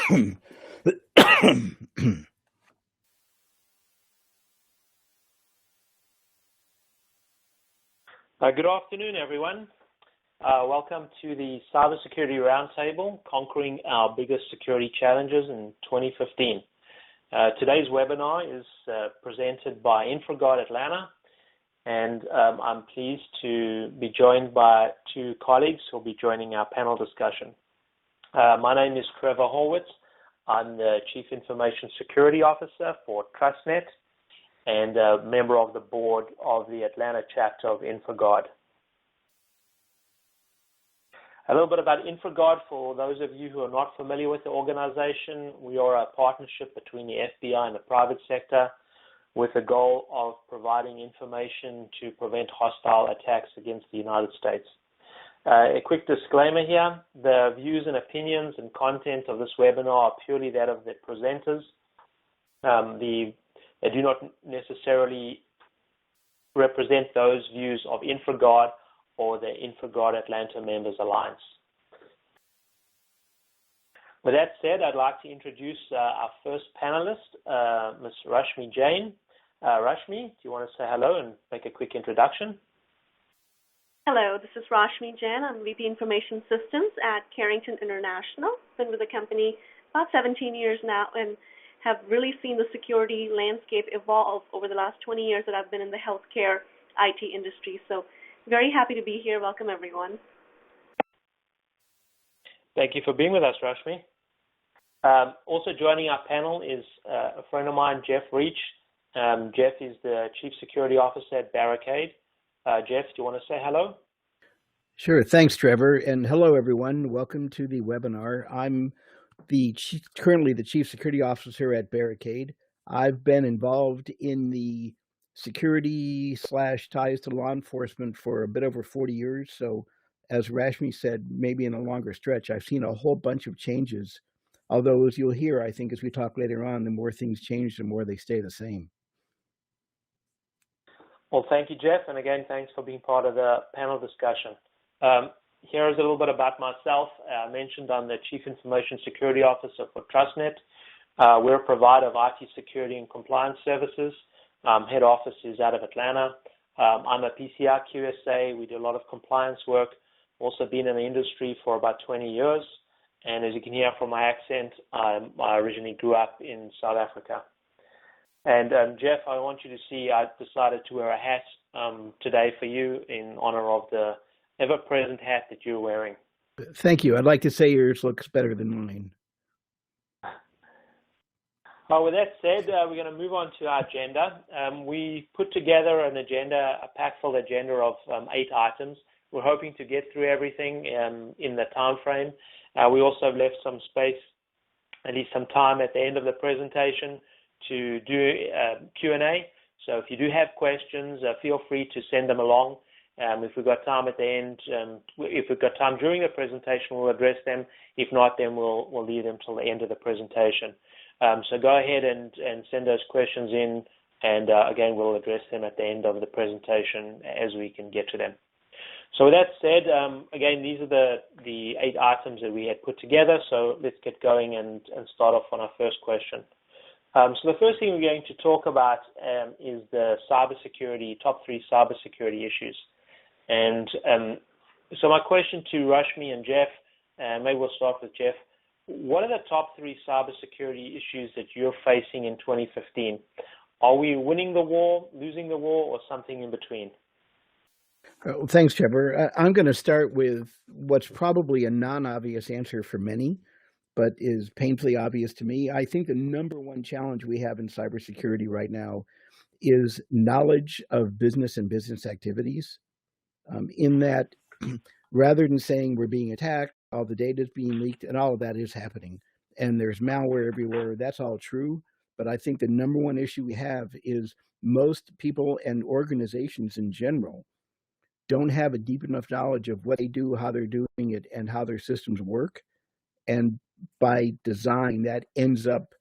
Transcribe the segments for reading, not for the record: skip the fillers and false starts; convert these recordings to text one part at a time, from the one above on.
Good afternoon, everyone. Welcome to the Cybersecurity Roundtable, Conquering Our Biggest Security Challenges in 2015. Today's webinar is presented by InfraGard Atlanta, and I'm pleased to be joined by two colleagues who will be joining our panel discussion. My name is Trevor Horwitz. I'm the Chief Information Security Officer for TrustNet and a member of the board of the Atlanta chapter of InfraGard. A little bit about InfraGard for those of you who are not familiar with the organization. We are a partnership between the FBI and the private sector with the goal of providing information to prevent hostile attacks against the United States. A quick disclaimer here, the views and opinions and content of this webinar are purely that of the presenters. They do not necessarily represent those views of InfraGard or the InfraGard Atlanta Members Alliance. With that said, I'd like to introduce our first panelist, Ms. Rashmi Jain. Rashmi, do you want to say hello and make a quick introduction? Hello, this is Rashmi Jain. I'm VP Information Systems at Carrington International. Been with the company about 17 years now and have really seen the security landscape evolve over the last 20 years that I've been in the healthcare IT industry. So very happy to be here. Welcome, everyone. Thank you for being with us, Rashmi. Also joining our panel is a friend of mine, Jeff Reach. Jeff is the Chief Security Officer at Barricade. Jeff, do you want to say hello? Sure. Thanks, Trevor. And hello, everyone. Welcome to the webinar. I'm currently the Chief Security Officer at Barricade. I've been involved in the security / ties to law enforcement for a bit over 40 years. So as Rashmi said, maybe in a longer stretch, I've seen a whole bunch of changes. Although, as you'll hear, I think as we talk later on, the more things change, the more they stay the same. Well, thank you, Jeff. And again, thanks for being part of the panel discussion. Here is a little bit about myself. I mentioned I'm the Chief Information Security Officer for TrustNet. We're a provider of IT security and compliance services. Head office is out of Atlanta. I'm a PCI QSA. We do a lot of compliance work. Also been in the industry for about 20 years. And as you can hear from my accent, I originally grew up in South Africa. And Jeff, I want you to see I decided to wear a hat today for you in honor of the ever-present hat that you're wearing. Thank you. I'd like to say yours looks better than mine. With that said, we're going to move on to our agenda. We put together an agenda, a packed-full agenda of 8 items. We're hoping to get through everything in the time frame. We also have left some space, at least some time at the end of the presentation to do Q&A. So if you do have questions, feel free to send them along. If we've got time at the end, if we've got time during the presentation, we'll address them. If not, then we'll leave them till the end of the presentation. So go ahead and send those questions in, and again, we'll address them at the end of the presentation as we can get to them. So with that said, again, these are the 8 items that we had put together. So let's get going and start off on our first question. So the first thing we're going to talk about is the top 3 cybersecurity issues. And so my question to Rashmi and Jeff, maybe we'll start with Jeff. What are the top 3 cybersecurity issues that you're facing in 2015? Are we winning the war, losing the war, or something in between? Well, thanks, Trevor. I'm going to start with what's probably a non-obvious answer for many, but is painfully obvious to me. I think the number one challenge we have in cybersecurity right now is knowledge of business and business activities. In that, rather than saying we're being attacked, all the data is being leaked, and all of that is happening, and there's malware everywhere, that's all true. But I think the number one issue we have is most people and organizations in general don't have a deep enough knowledge of what they do, how they're doing it, and how their systems work. And by design, that ends up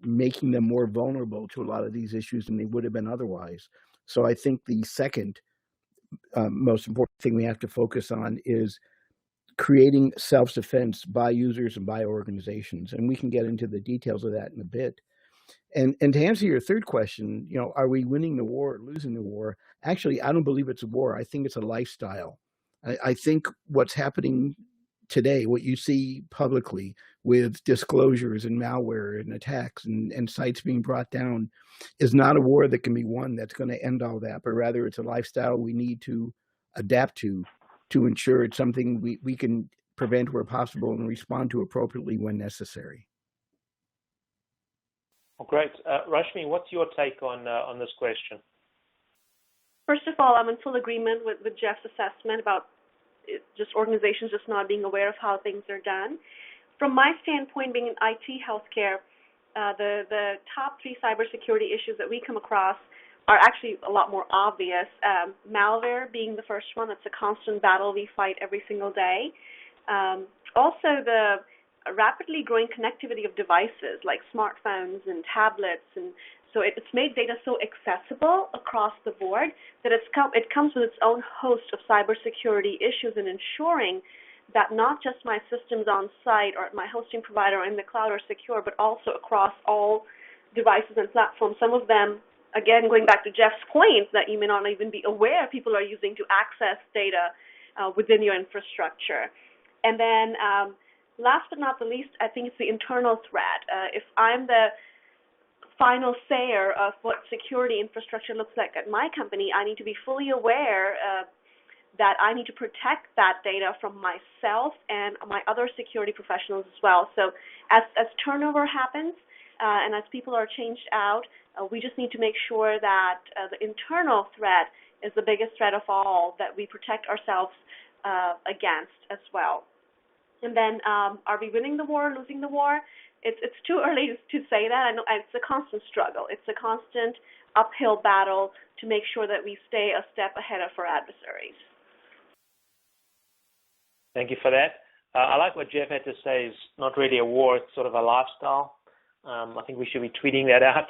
making them more vulnerable to a lot of these issues than they would have been otherwise. So I think the second most important thing we have to focus on is creating self-defense by users and by organizations. And we can get into the details of that in a bit. And to answer your third question, are we winning the war or losing the war? Actually, I don't believe it's a war. I think it's a lifestyle. I think what's happening today, what you see publicly with disclosures and malware and attacks and sites being brought down, is not a war that can be won that's going to end all that, but rather it's a lifestyle we need to adapt to ensure it's something we can prevent where possible and respond to appropriately when necessary. Well, great. Rashmi, what's your take on this question? First of all, I'm in full agreement with Jeff's assessment about just organizations just not being aware of how things are done. From my standpoint, being in IT healthcare, the top 3 cybersecurity issues that we come across are actually a lot more obvious. Malware being the first one. It's a constant battle we fight every single day. Also, the rapidly growing connectivity of devices like smartphones and tablets, and so it's made data so accessible across the board that it comes with its own host of cybersecurity issues in ensuring that not just my systems on site or my hosting provider or in the cloud are secure, but also across all devices and platforms. Some of them, again, going back to Jeff's point, that you may not even be aware people are using to access data within your infrastructure. And then last but not the least, I think it's the internal threat. If I'm the final sayer of what security infrastructure looks like at my company, I need to be fully aware that I need to protect that data from myself and my other security professionals as well. So as turnover happens and as people are changed out, we just need to make sure that the internal threat is the biggest threat of all that we protect ourselves against as well. And then are we winning the war or losing the war? It's too early to say that. I know it's a constant struggle. It's a constant uphill battle to make sure that we stay a step ahead of our adversaries. Thank you for that. I like what Jeff had to say. It's not really a war, it's sort of a lifestyle. I think we should be tweeting that out.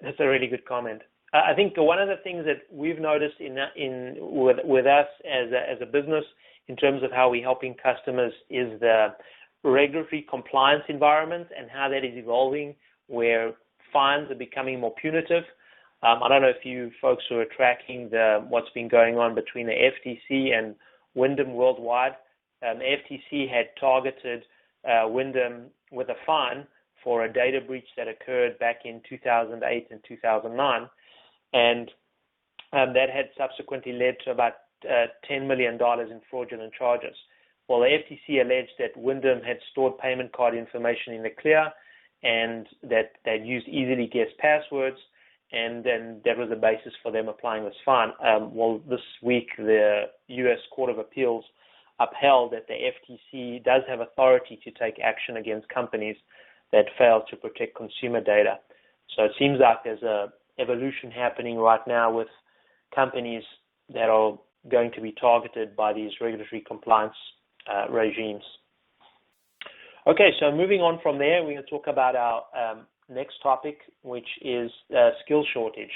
That's a really good comment. I think one of the things that we've noticed with us as a business in terms of how we're helping customers is the regulatory compliance environment and how that is evolving, where fines are becoming more punitive. I don't know if you folks who are tracking what's been going on between the FTC and Wyndham Worldwide. The FTC had targeted Wyndham with a fine for a data breach that occurred back in 2008 and 2009, and that had subsequently led to about $10 million in fraudulent charges. Well, the FTC alleged that Wyndham had stored payment card information in the clear and that they'd used easily guessed passwords, and then that was the basis for them applying this fine. Well, this week, the U.S. Court of Appeals upheld that the FTC does have authority to take action against companies that fail to protect consumer data. So it seems like there's a evolution happening right now with companies that are going to be targeted by these regulatory compliance regimes. Okay, so moving on from there, we're going to talk about our next topic, which is skill shortage.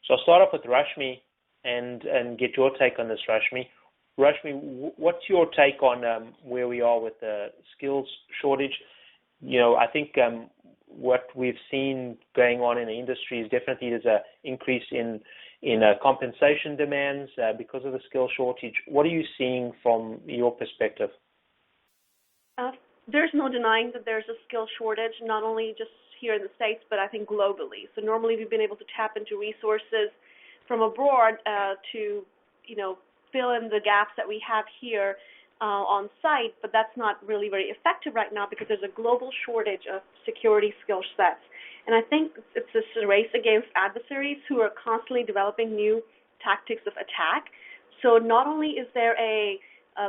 So I'll start off with Rashmi and get your take on this, Rashmi. Rashmi, what's your take on where we are with the skills shortage? I think what we've seen going on in the industry is definitely there's an increase in compensation demands because of the skill shortage. What are you seeing from your perspective? There's no denying that there's a skill shortage, not only just here in the States, but I think globally. So normally we've been able to tap into resources from abroad to, fill in the gaps that we have here on site, but that's not really very effective right now because there's a global shortage of security skill sets. And I think it's this race against adversaries who are constantly developing new tactics of attack. So not only is there a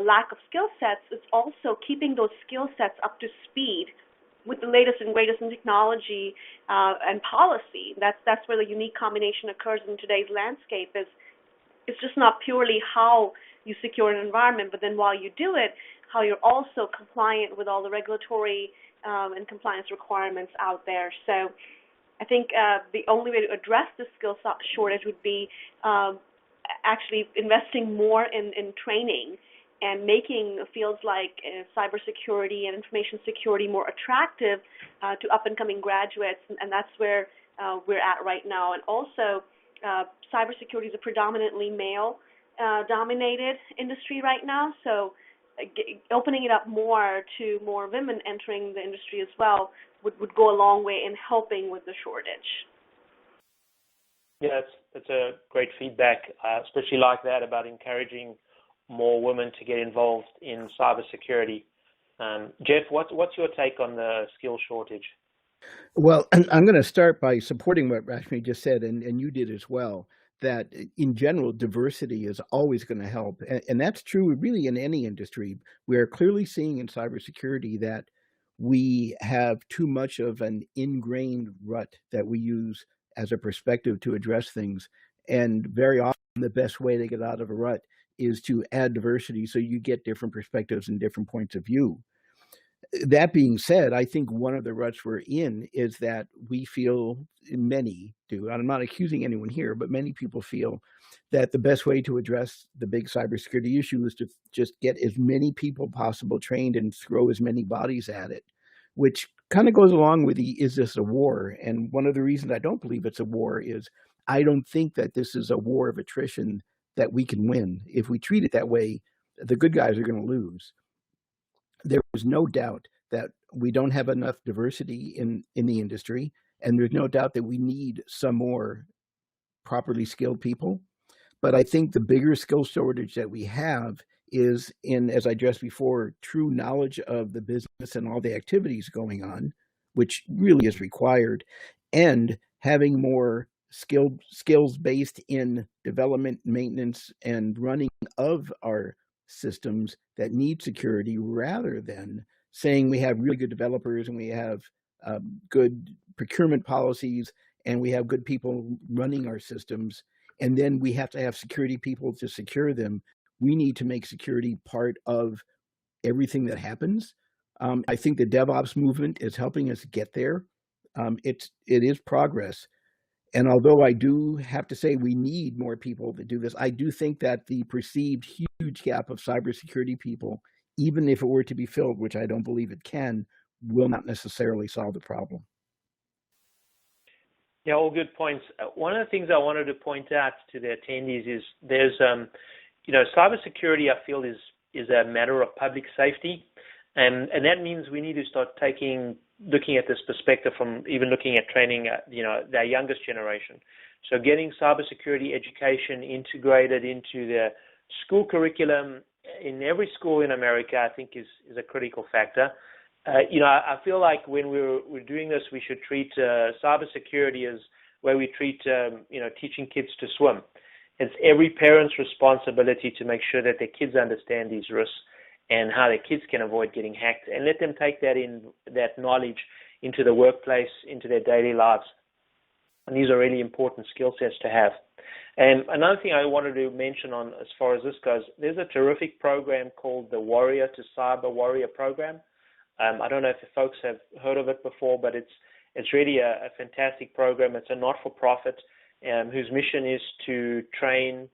lack of skill sets, it's also keeping those skill sets up to speed with the latest and greatest in technology and policy. That's where the unique combination occurs in today's landscape. It's just not purely how you secure an environment, but then while you do it, how you're also compliant with all the regulatory and compliance requirements out there. So I think the only way to address the skill shortage would be actually investing more in training and making fields like cybersecurity and information security more attractive to up-and-coming graduates, and that's where we're at right now. And also, cybersecurity is a predominantly male-dominated industry right now, so opening it up more to more women entering the industry as well would go a long way in helping with the shortage. Yeah, that's a great feedback, especially like that about encouraging more women to get involved in cybersecurity. Jeff, what's your take on the skill shortage? Well, I'm going to start by supporting what Rashmi just said, and you did as well, that in general, diversity is always going to help. And that's true really in any industry. We are clearly seeing in cybersecurity that we have too much of an ingrained rut that we use as a perspective to address things. And very often the best way to get out of a rut is to add diversity so you get different perspectives and different points of view. That being said, I think one of the ruts we're in is that we feel, many do, and I'm not accusing anyone here, but many people feel that the best way to address the big cybersecurity issue is to just get as many people possible trained and throw as many bodies at it, which kind of goes along with the, is this a war? And one of the reasons I don't believe it's a war is I don't think that this is a war of attrition that we can win. If we treat it that way, the good guys are going to lose. There is no doubt that we don't have enough diversity in the industry, and there's no doubt that we need some more properly skilled people. But I think the bigger skill shortage that we have is in, as I addressed before, true knowledge of the business and all the activities going on, which really is required, and having more skills based in development, maintenance, and running of our systems that need security, rather than saying we have really good developers and we have good procurement policies and we have good people running our systems, and then we have to have security people to secure them. We need to make security part of everything that happens. I think the DevOps movement is helping us get there. It is progress. And although I do have to say we need more people to do this, I do think that the perceived huge gap of cybersecurity people, even if it were to be filled, which I don't believe it can, will not necessarily solve the problem. Yeah, all good points. One of the things I wanted to point out to the attendees is there's, cybersecurity, I feel, is a matter of public safety. And that means we need to start looking at this perspective from even looking at training, their youngest generation. So getting cybersecurity education integrated into the school curriculum in every school in America, I think is a critical factor. I feel like when we're doing this, we should treat cybersecurity as where we treat, teaching kids to swim. It's every parent's responsibility to make sure that their kids understand these risks and how their kids can avoid getting hacked, and let them take that knowledge into the workplace, into their daily lives. And these are really important skill sets to have. And another thing I wanted to mention on as far as this goes, there's a terrific program called the Warrior to Cyber Warrior program. I don't know if the folks have heard of it before, but it's really a fantastic program. It's a not-for-profit whose mission is to train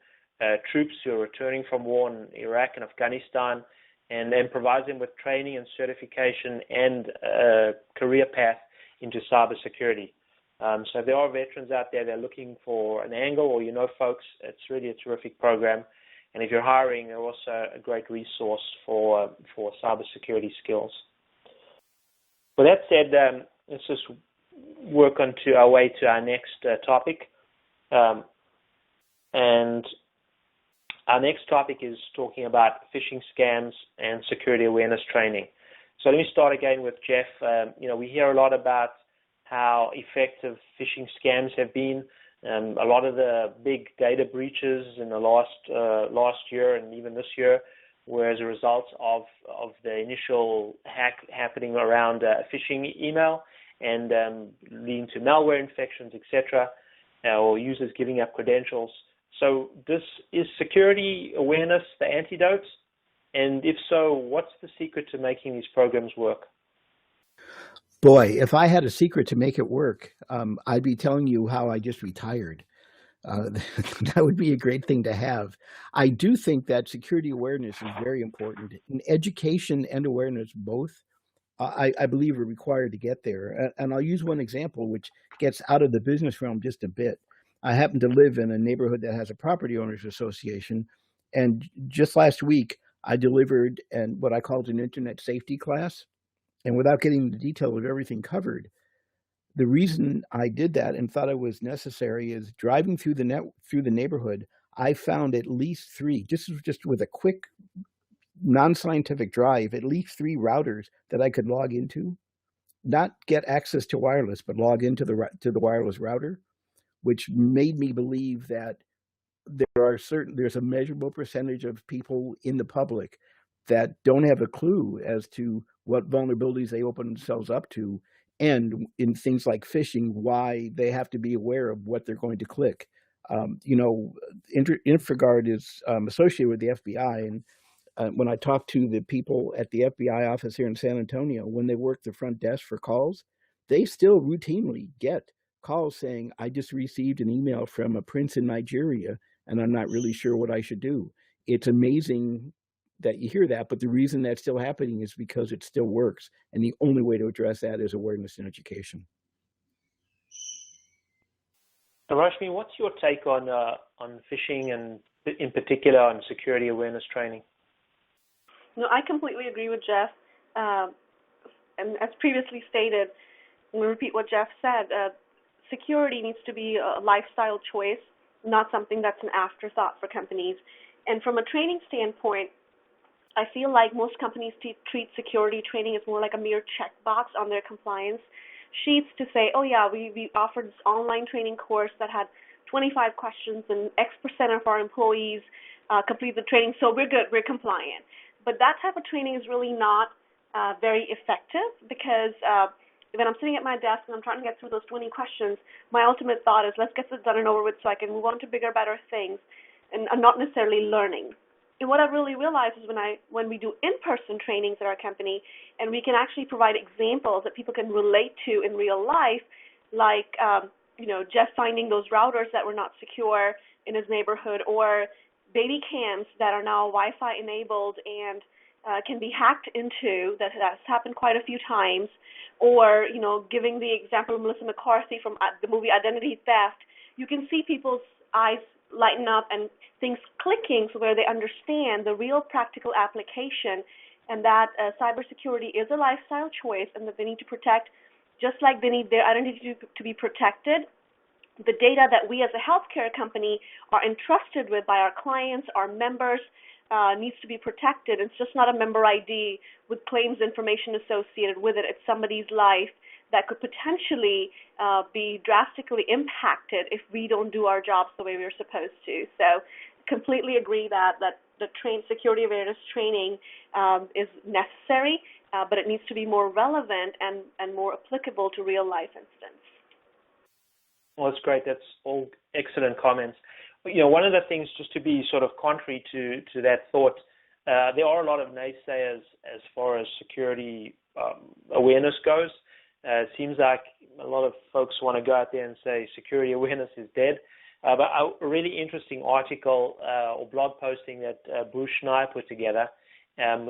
troops who are returning from war in Iraq and Afghanistan, and then provides them with training and certification and a career path into cybersecurity. So if there are veterans out there that are looking for an angle, or folks, it's really a terrific program. And if you're hiring, they're also a great resource for cybersecurity skills. With that said, let's just work on to our way to our next topic. And our next topic is talking about phishing scams and security awareness training. So let me start again with Jeff. We hear a lot about how effective phishing scams have been. A lot of the big data breaches in the last year and even this year were as a result of the initial hack happening around a phishing email and leading to malware infections, etc., or users giving up credentials. So is security awareness the antidote? And if so, what's the secret to making these programs work? Boy, if I had a secret to make it work, I'd be telling you how I just retired. Uh, that would be a great thing to have. I do think that security awareness is very important. In education and awareness, both, I believe, are required to get there. And I'll use one example which gets out of the business realm just a bit. I happen to live in a neighborhood that has a property owners association, and just last week I delivered what I called an internet safety class. And without getting into detail of everything covered, the reason I did that and thought it was necessary is driving through the neighborhood, I found at least three, just with a quick non-scientific drive, at least three routers that I could log into, not get access to wireless, but log into the wireless router, which made me believe that there's a measurable percentage of people in the public that don't have a clue as to what vulnerabilities they open themselves up to, and in things like phishing, why they have to be aware of what they're going to click. InfraGard is associated with the FBI, and when I talk to the people at the FBI office here in San Antonio, when they work the front desk for calls, they still routinely get calls saying, I just received an email from a prince in Nigeria, and I'm not really sure what I should do. It's amazing that you hear that, but the reason that's still happening is because it still works. And the only way to address that is awareness and education. So Rashmi, what's your take on phishing and in particular on security awareness training? No, I completely agree with Jeff. And as previously stated, I'm going to repeat what Jeff said. Security needs to be a lifestyle choice, not something that's an afterthought for companies. And from a training standpoint, I feel like most companies treat security training as more like a mere checkbox on their compliance sheets to say, oh yeah, we offered this online training course that had 25 questions and X% of our employees complete the training, so we're good, we're compliant. But that type of training is really not very effective, because when I'm sitting at my desk and I'm trying to get through those 20 questions, my ultimate thought is, let's get this done and over with so I can move on to bigger, better things, and I'm not necessarily learning. And what I really realized is when we do in-person trainings at our company, and we can actually provide examples that people can relate to in real life, like Jeff finding those routers that were not secure in his neighborhood, or baby cams that are now Wi-Fi enabled and can be hacked into. That's happened quite a few times. Or giving the example of Melissa McCarthy from the movie Identity Theft, you can see people's eyes lighten up and things clicking, so where they understand the real practical application, and that cybersecurity is a lifestyle choice, and that they need to protect, just like they need their identity to be protected. The data that we as a healthcare company are entrusted with by our clients, our members, needs to be protected. It's just not a member ID with claims information associated with it. It's somebody's life that could potentially be drastically impacted if we don't do our jobs the way we're supposed to. So completely agree that the security awareness training is necessary, but it needs to be more relevant and more applicable to real life incidents. Well, that's great. That's all excellent comments. One of the things, just to be sort of contrary to that thought, there are a lot of naysayers as far as security awareness goes. It seems like a lot of folks want to go out there and say security awareness is dead. But a really interesting article or blog posting that Bruce Schneier put together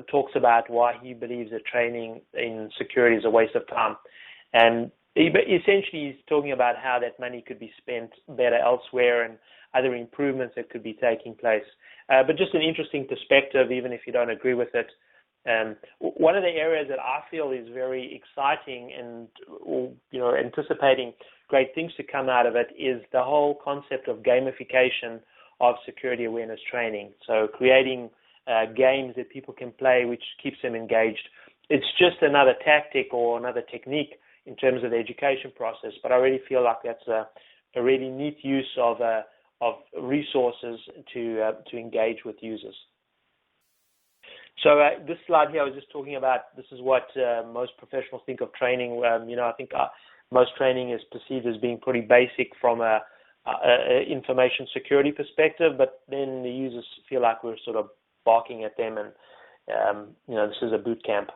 talks about why he believes that training in security is a waste of time. And essentially he's talking about how that money could be spent better elsewhere and other improvements that could be taking place. But just an interesting perspective, even if you don't agree with it. One of the areas that I feel is very exciting and anticipating great things to come out of it is the whole concept of gamification of security awareness training. So creating games that people can play which keeps them engaged. It's just another tactic or another technique in terms of the education process, but I really feel like that's a really neat use of resources to engage with users. So this slide here, I was just talking about, this is what most professionals think of training. I think most training is perceived as being pretty basic from a information security perspective, but then the users feel like we're sort of barking at them and, this is a boot camp.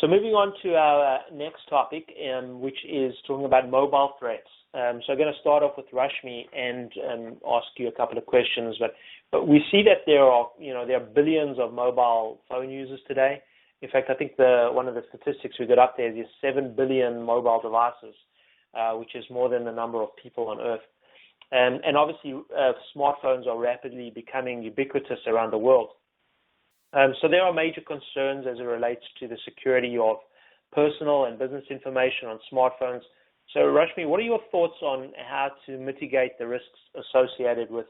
So moving on to our next topic, which is talking about mobile threats. So I'm going to start off with Rashmi and ask you a couple of questions. But we see that there are billions of mobile phone users today. In fact, I think one of the statistics we got up there is 7 billion mobile devices, which is more than the number of people on Earth. And obviously, smartphones are rapidly becoming ubiquitous around the world. So there are major concerns as it relates to the security of personal and business information on smartphones. So Rashmi, what are your thoughts on how to mitigate the risks associated with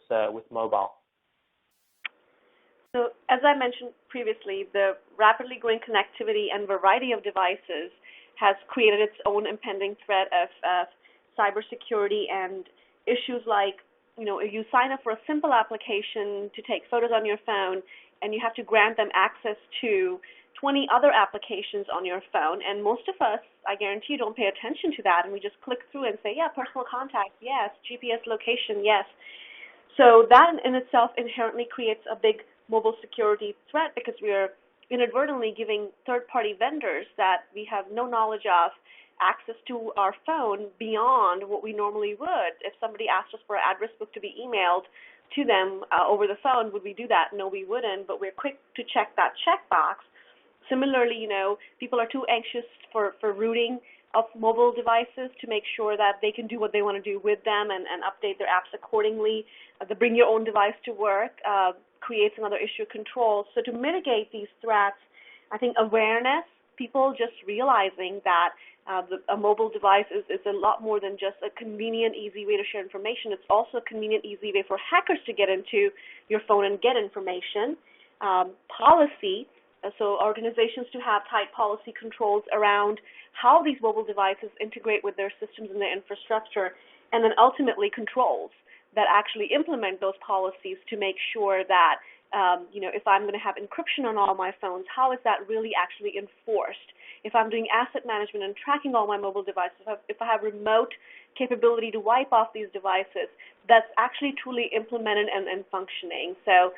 mobile? So as I mentioned previously, the rapidly growing connectivity and variety of devices has created its own impending threat of cybersecurity and issues like, if you sign up for a simple application to take photos on your phone and you have to grant them access to 20 other applications on your phone, and most of us, I guarantee you, don't pay attention to that, and we just click through and say, yeah, personal contact, yes, GPS location, yes. So that in itself inherently creates a big mobile security threat because we are inadvertently giving third-party vendors that we have no knowledge of access to our phone beyond what we normally would. If somebody asked us for an address book to be emailed to them over the phone, would we do that? No, we wouldn't, but we're quick to check that checkbox. Similarly, people are too anxious for routing of mobile devices to make sure that they can do what they want to do with them and update their apps accordingly. The bring your own device to work creates another issue of control. So to mitigate these threats, I think awareness, people just realizing that a mobile device is a lot more than just a convenient, easy way to share information. It's also a convenient, easy way for hackers to get into your phone and get information. Policy, so organizations to have tight policy controls around how these mobile devices integrate with their systems and their infrastructure, and then ultimately controls that actually implement those policies to make sure that, if I'm going to have encryption on all my phones, how is that really actually enforced? If I'm doing asset management and tracking all my mobile devices, if I have remote capability to wipe off these devices, that's actually truly implemented and functioning. So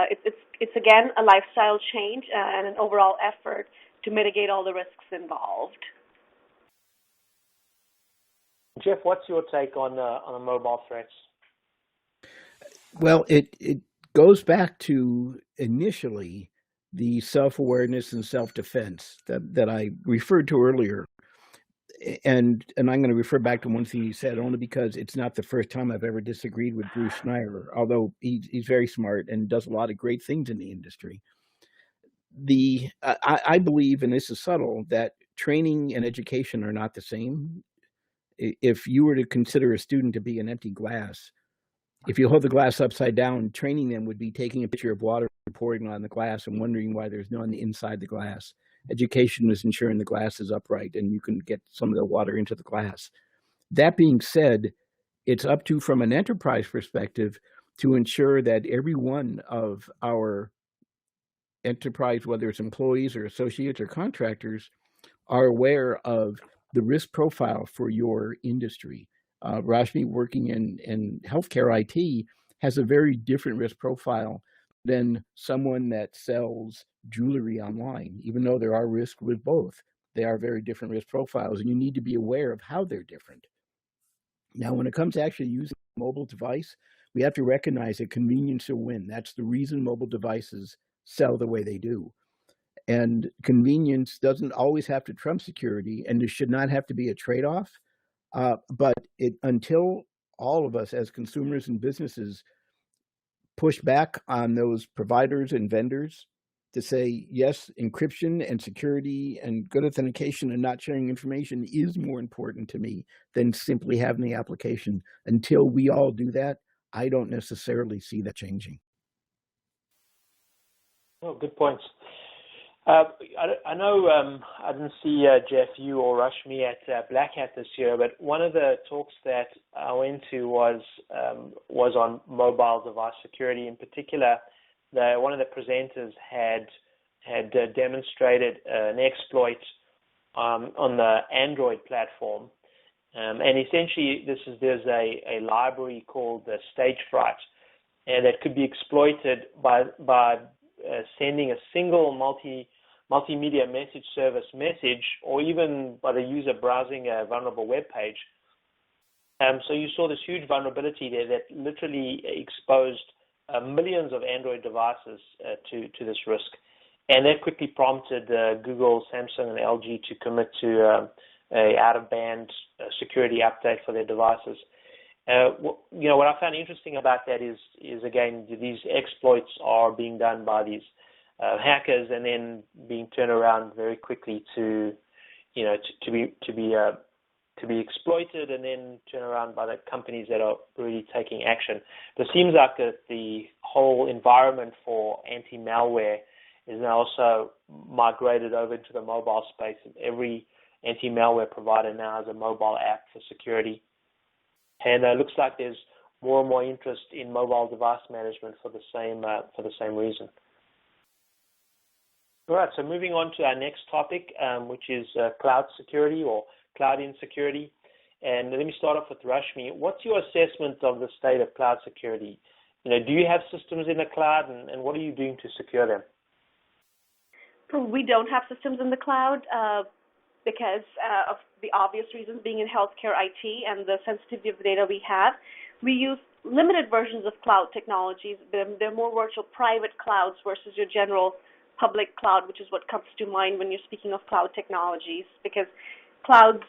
it's again a lifestyle change and an overall effort to mitigate all the risks involved. Jeff, what's your take on the mobile threats? Well, it goes back to initially the self-awareness and self-defense that I referred to earlier. And I'm going to refer back to one thing you said, only because it's not the first time I've ever disagreed with Bruce Schneier, although he's very smart and does a lot of great things in the industry. I believe, and this is subtle, that training and education are not the same. If you were to consider a student to be an empty glass, if you hold the glass upside down, training them would be taking a picture of water and pouring it on the glass and wondering why there's none inside the glass. Education is ensuring the glass is upright and you can get some of the water into the glass. That being said, it's up to, from an enterprise perspective, to ensure that every one of our enterprise, whether it's employees or associates or contractors, are aware of the risk profile for your industry. Rashmi, working in healthcare IT, has a very different risk profile than someone that sells jewelry online. Even though there are risks with both, they are very different risk profiles, and you need to be aware of how they're different. Now, when it comes to actually using a mobile device, we have to recognize that convenience will win. That's the reason mobile devices sell the way they do. And convenience doesn't always have to trump security, and there should not have to be a trade-off. But until all of us as consumers and businesses push back on those providers and vendors to say, yes, encryption and security and good authentication and not sharing information is more important to me than simply having the application. Until we all do that, I don't necessarily see that changing. Oh, good points. I know I didn't see Jeff, you or Rashmi at Black Hat this year, but one of the talks that I went to was on mobile device security. In particular, one of the presenters had demonstrated an exploit on the Android platform, and essentially there's a library called the Stagefright, and that could be exploited by sending a single multimedia message service message, or even by the user browsing a vulnerable web page. So you saw this huge vulnerability there that literally exposed millions of Android devices to this risk. And that quickly prompted Google, Samsung, and LG to commit to a out-of-band security update for their devices. What I found interesting about that is again, these exploits are being done by these hackers and then being turned around very quickly to be exploited and then turned around by the companies that are really taking action. But it seems like the whole environment for anti-malware is now also migrated over into the mobile space. Every anti-malware provider now has a mobile app for security. And it looks like there's more and more interest in mobile device management for the same reason. All right, so moving on to our next topic, which is cloud security or cloud insecurity. And let me start off with Rashmi. What's your assessment of the state of cloud security? Do you have systems in the cloud, and what are you doing to secure them? We don't have systems in the cloud because of the obvious reasons, being in healthcare IT and the sensitivity of the data we have. We use limited versions of cloud technologies. They're more virtual private clouds versus your general public cloud, which is what comes to mind when you're speaking of cloud technologies, because cloud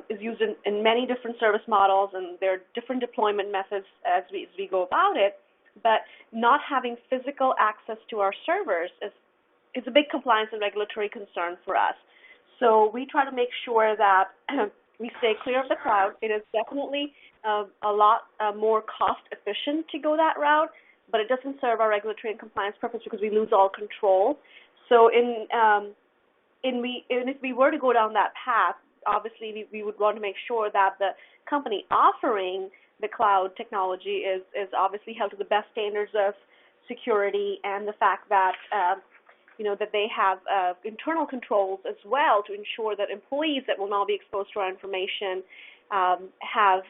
is used in many different service models, and there are different deployment methods as we go about it. But not having physical access to our servers is a big compliance and regulatory concern for us. So we try to make sure that we stay clear of the cloud. It is definitely a lot more cost efficient to go that route, but it doesn't serve our regulatory and compliance purpose because we lose all control. So even if we were to go down that path, obviously we would want to make sure that the company offering the cloud technology is obviously held to the best standards of security, and the fact that that they have internal controls as well to ensure that employees that will now be exposed to our information have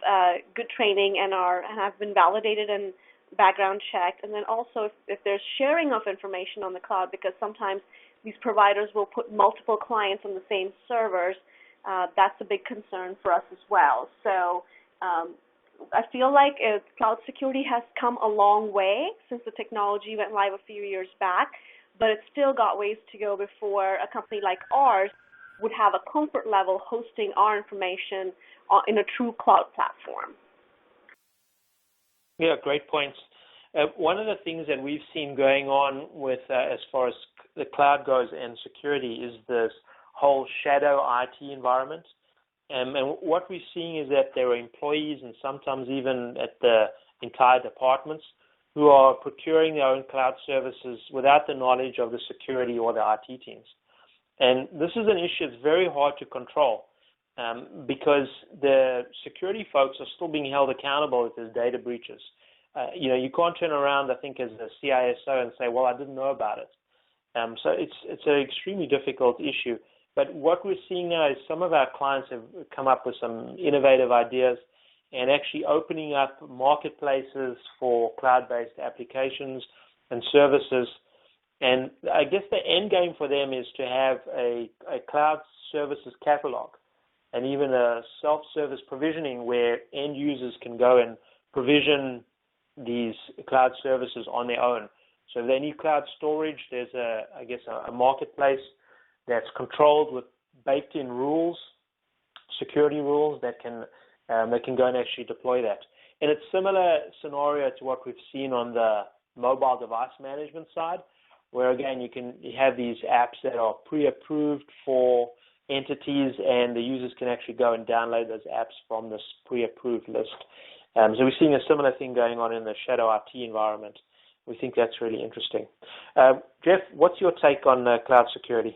good training and have been validated and background checked. And then also if there's sharing of information on the cloud, because sometimes these providers will put multiple clients on the same servers, that's a big concern for us as well. So I feel like cloud security has come a long way since the technology went live a few years back, but it's still got ways to go before a company like ours would have a comfort level hosting our information in a true cloud platform. Yeah, great points. One of the things that we've seen going on with as far as the cloud goes and security is this whole shadow IT environment. And what we're seeing is that there are employees and sometimes even at the entire departments who are procuring their own cloud services without the knowledge of the security or the IT teams. And this is an issue that's very hard to control because the security folks are still being held accountable if there's data breaches. You can't turn around, I think, as a CISO and say, well, I didn't know about it. So it's an extremely difficult issue. But what we're seeing now is some of our clients have come up with some innovative ideas and actually opening up marketplaces for cloud-based applications and services. And I guess the end game for them is to have a cloud services catalog and even a self-service provisioning where end users can go and provision these cloud services on their own. So if they need cloud storage, there's a marketplace that's controlled with baked-in rules, security rules that can go and actually deploy that. And it's similar scenario to what we've seen on the mobile device management side, where again you have these apps that are pre-approved for entities, and the users can actually go and download those apps from this pre-approved list. So we're seeing a similar thing going on in the shadow IT environment. We think that's really interesting. Jeff, what's your take on cloud security?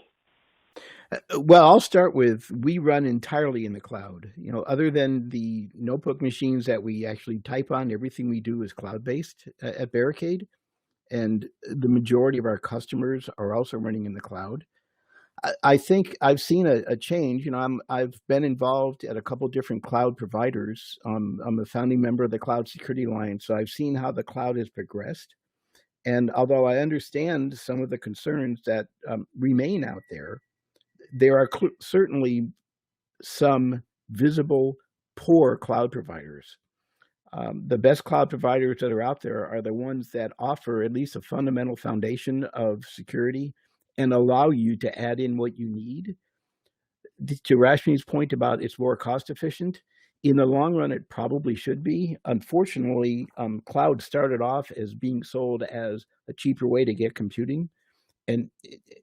Well, I'll start with, we run entirely in the cloud. Other than the notebook machines that we actually type on, everything we do is cloud-based at Barricade. And the majority of our customers are also running in the cloud. I think I've seen a change. I've been involved at a couple different cloud providers. I'm a founding member of the Cloud Security Alliance, so I've seen how the cloud has progressed. And although I understand some of the concerns that remain out there, there are certainly some visible poor cloud providers. The best cloud providers that are out there are the ones that offer at least a fundamental foundation of security and allow you to add in what you need. To Rashmi's point about it's more cost efficient, in the long run, it probably should be. Unfortunately, cloud started off as being sold as a cheaper way to get computing. And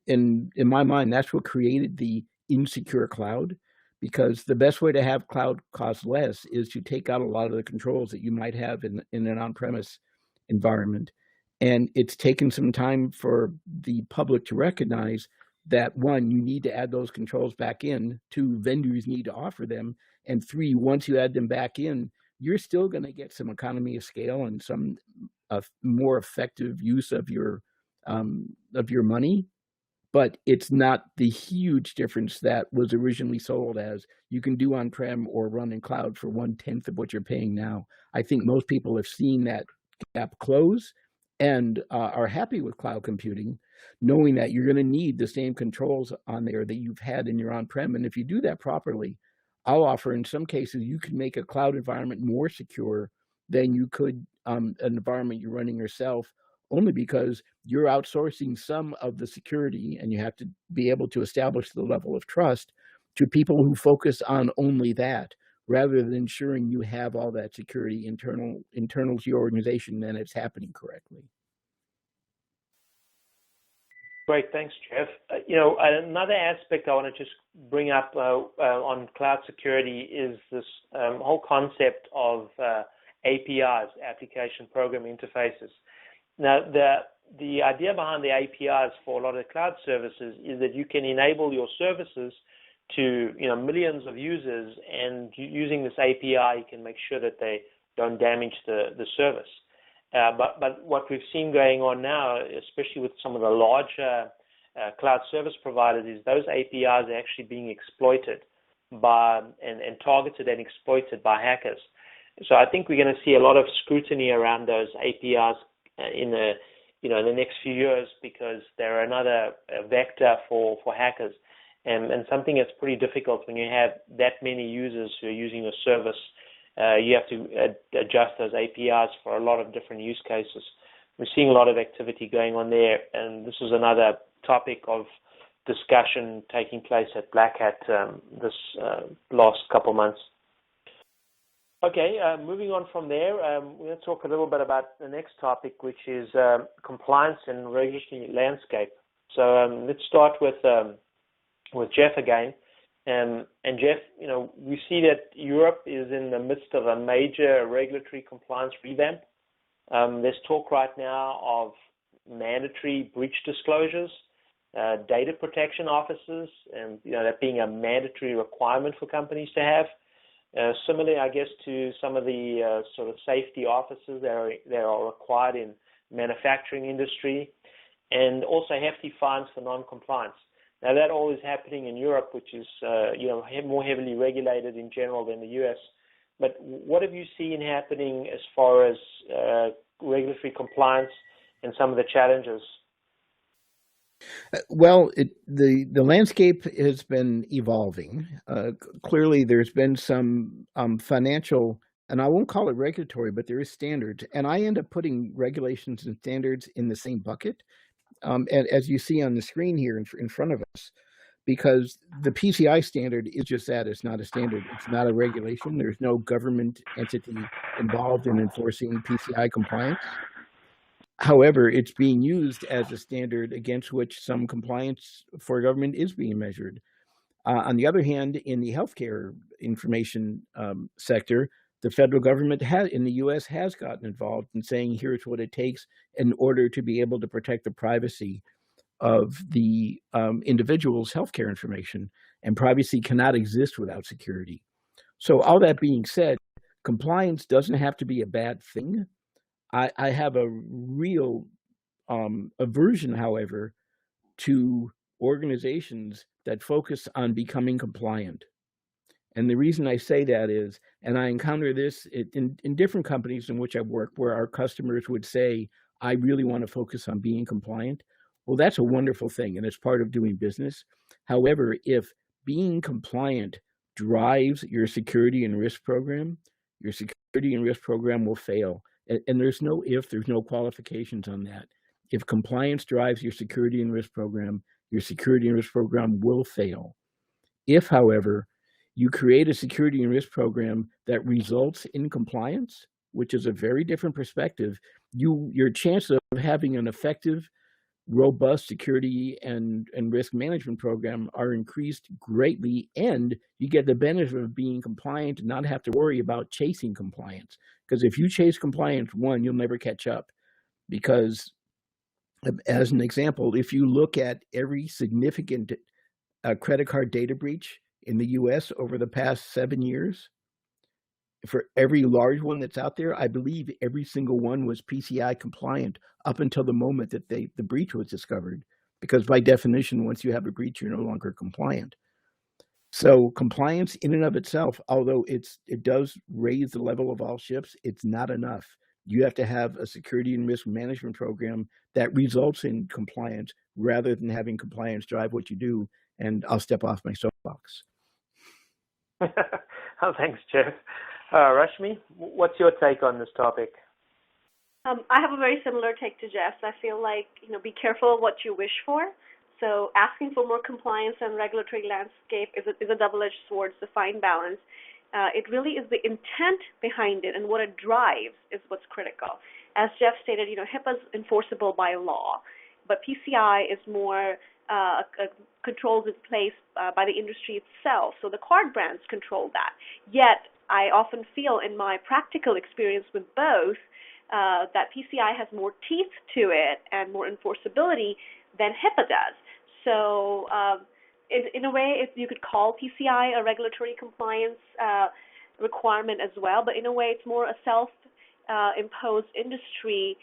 in my mind, that's what created the insecure cloud, because the best way to have cloud cost less is to take out a lot of the controls that you might have in an on-premise environment. And it's taken some time for the public to recognize that, one, you need to add those controls back in, two, vendors need to offer them, and three, once you add them back in, you're still going to get some economy of scale and some more effective use of your money, but it's not the huge difference that was originally sold as you can do on-prem or run in cloud for 1/10 of what you're paying now. I think most people have seen that gap close and are happy with cloud computing, knowing that you're going to need the same controls on there that you've had in your on-prem. And if you do that properly, I'll offer in some cases you can make a cloud environment more secure than you could an environment you're running yourself, only because you're outsourcing some of the security, and you have to be able to establish the level of trust to people who focus on only that, rather than ensuring you have all that security internal to your organization and it's happening correctly. Great, thanks, Jeff. Another aspect I want to just bring up on cloud security is this whole concept of APIs, application program interfaces. Now, the idea behind the APIs for a lot of the cloud services is that you can enable your services to millions of users, and using this API, you can make sure that they don't damage the service. But what we've seen going on now, especially with some of the larger cloud service providers, is those APIs are actually being exploited and targeted and exploited by hackers. So I think we're going to see a lot of scrutiny around those APIs in the next few years, because they're another vector for hackers, and something that's pretty difficult when you have that many users who are using a service. You have to adjust those APIs for a lot of different use cases. We're seeing a lot of activity going on there, and this is another topic of discussion taking place at Black Hat this last couple months. Okay, moving on from there, we're going to talk a little bit about the next topic, which is compliance and regulatory landscape. So let's start with Jeff again. And Jeff, we see that Europe is in the midst of a major regulatory compliance revamp. There's talk right now of mandatory breach disclosures, data protection officers, and that being a mandatory requirement for companies to have. Similarly, I guess, to some of the sort of safety officers that are required in manufacturing industry, and also hefty fines for non-compliance. Now, that all is happening in Europe, which is more heavily regulated in general than the U.S. But what have you seen happening as far as regulatory compliance and some of the challenges? Well, the landscape has been evolving. Clearly, there's been some financial, and I won't call it regulatory, but there is standards. And I end up putting regulations and standards in the same bucket, and as you see on the screen here in front of us, because the PCI standard is just that. It's not a standard. It's not a regulation. There's no government entity involved in enforcing PCI compliance. However, it's being used as a standard against which some compliance for government is being measured. On the other hand, in the healthcare information sector, the federal government in the U.S. has gotten involved in saying, here's what it takes in order to be able to protect the privacy of the individual's healthcare information, and privacy cannot exist without security. So all that being said, compliance doesn't have to be a bad thing. I have a real aversion, however, to organizations that focus on becoming compliant. And the reason I say that is, and I encounter this in different companies in which I work, where our customers would say, I really want to focus on being compliant. Well, that's a wonderful thing, and it's part of doing business. However, if being compliant drives your security and risk program, your security and risk program will fail. And there's no if, there's no qualifications on that. If compliance drives your security and risk program, your security and risk program will fail. If, however, you create a security and risk program that results in compliance, which is a very different perspective, your chance of having an effective, robust security and risk management program are increased greatly, and you get the benefit of being compliant and not have to worry about chasing compliance. Because if you chase compliance, one, you'll never catch up. Because as an example, if you look at every significant credit card data breach in the US over the past 7 years, for every large one that's out there, I believe every single one was PCI compliant up until the moment that the breach was discovered. Because by definition, once you have a breach, you're no longer compliant. So compliance in and of itself, although it does raise the level of all ships, it's not enough. You have to have a security and risk management program that results in compliance rather than having compliance drive what you do. And I'll step off my soapbox. Oh, thanks, Jeff. Rashmi, what's your take on this topic? I have a very similar take to Jeff's. I feel like, be careful what you wish for. So asking for more compliance and regulatory landscape is a double-edged sword. It's a fine balance. It really is the intent behind it and what it drives is what's critical. As Jeff stated, HIPAA is enforceable by law, but PCI is more controls in place by the industry itself. So the card brands control that. Yet, I often feel in my practical experience with both that PCI has more teeth to it and more enforceability than HIPAA does. So in a way, you could call PCI a regulatory compliance requirement as well, but in a way it's more a self-imposed industry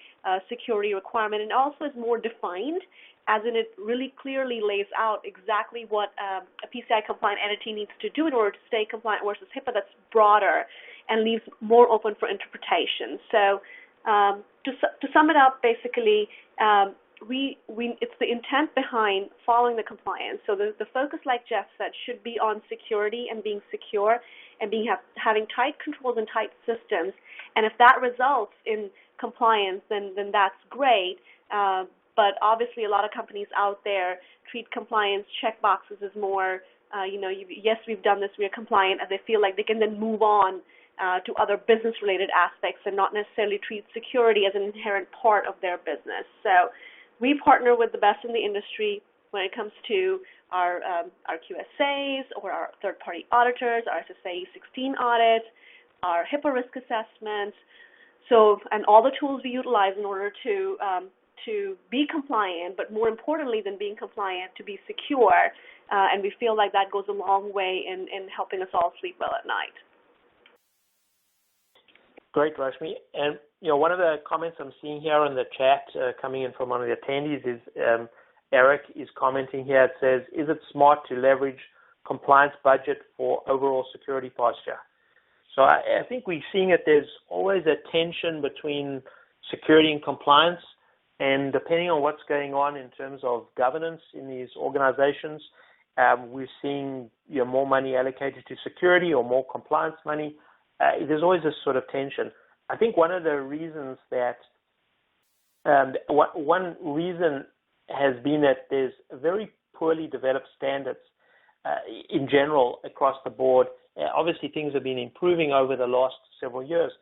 security requirement, and also is more defined, as in it really clearly lays out exactly what a PCI compliant entity needs to do in order to stay compliant versus HIPAA that's broader and leaves more open for interpretation. So to sum it up, basically, it's the intent behind following the compliance. So the focus, like Jeff said, should be on security and being secure and having tight controls and tight systems. And if that results in compliance, then that's great. But obviously, a lot of companies out there treat compliance checkboxes as more, yes, we've done this, we are compliant, and they feel like they can then move on to other business-related aspects and not necessarily treat security as an inherent part of their business. So we partner with the best in the industry when it comes to our QSAs or our third-party auditors, our SSAE 16 audit, our HIPAA risk assessment, and all the tools we utilize in order to be compliant, but more importantly than being compliant, to be secure. And we feel like that goes a long way in helping us all sleep well at night. Great, Rashmi. And one of the comments I'm seeing here in the chat coming in from one of the attendees is Eric is commenting here. It says, is it smart to leverage compliance budget for overall security posture? So I think we're seeing that there's always a tension between security and compliance. And depending on what's going on in terms of governance in these organizations, we're seeing more money allocated to security or more compliance money. There's always this sort of tension. I think one of the reasons that one reason has been that there's very poorly developed standards in general across the board. Obviously, things have been improving over the last several years,